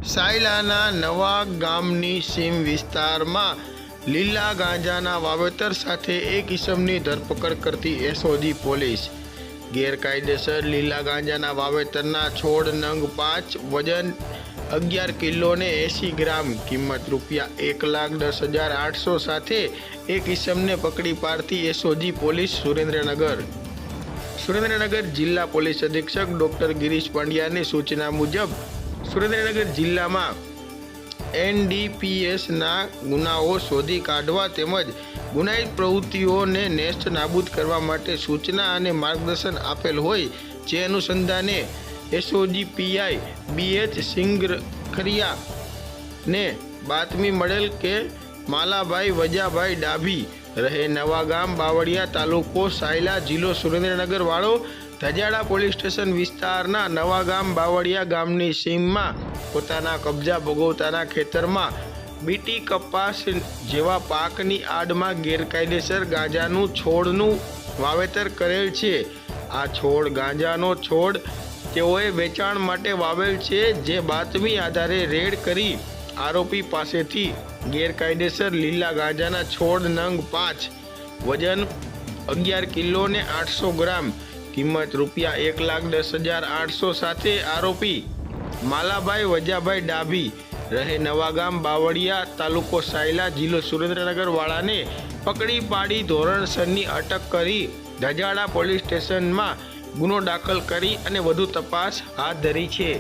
સાયલાના નવા ગામની સીમ વિસ્તારમાં લીલા ગાંજાના વાવેતર સાથે એક ઈસમની ધરપકડ કરતી એસઓજી પોલીસ। ગેરકાયદેસર લીલા ગાંજાના વાવેતરના છોડ નંગ 5, વજન 11 કિલો ને 80 ગ્રામ, કિંમત ₹1,10,800 સાથે એક ઈસમને પકડી પાડતી એસઓજી પોલીસ સુરેન્દ્રનગર જિલ્લા પોલીસ અધિક્ષક ડોક્ટર ગિરીશ પાંડ્યાની સૂચના મુજબ સુરેન્દ્રનગર જિલ્લામાં એનડીપીએસના ગુનાઓ શોધી કાઢવા તેમજ ગુનાહિત પ્રવૃત્તિઓને નેસ્ત નાબૂદ કરવા માટે સૂચના અને માર્ગદર્શન આપેલ હોય, જે અનુસંધાને એસઓજી પીઆઈ BH સિંગરખરિયાને બાતમી મળેલ કે માલાભાઈ વજાભાઈ ડાભી રહે નવાગામ બાવળિયા, તાલુકો સાયલા, જિલ્લો સુરેન્દ્રનગર વાળો ધજાડા પોલીસ સ્ટેશન વિસ્તારના નવાગામ બાવળિયા ગામની સીમમાં પોતાના કબજા ભોગવતાના ખેતરમાં બીટી, કપાસ જેવા પાકની આડમાં ગેરકાયદેસર ગાંજાનું છોડનું વાવેતર કરેલ છે। આ છોડ ગાંજાનો છોડ તેઓએ વેચાણ માટે વાવેલ છે, જે બાતમી આધારે રેડ કરી આરોપી પાસેથી ગેરકાયદેસર લીલા ગાંજાના છોડ નંગ 5, વજન 11 કિલો ને 800 ગ્રામ, કિંમત ₹1,10,800 સાથે આરોપી માલાભાઈ વજાભાઈ ડાભી રહે નવાગામ બાવળિયા, તાલુકો સાયલા, જિલ્લો સુરેન્દ્રનગર વાળાને પકડી પાડી ધોરણસરની અટક કરી ધજાડા પોલીસ સ્ટેશનમાં ગુનો દાખલ કરી અને વધુ તપાસ હાથ ધરી છે।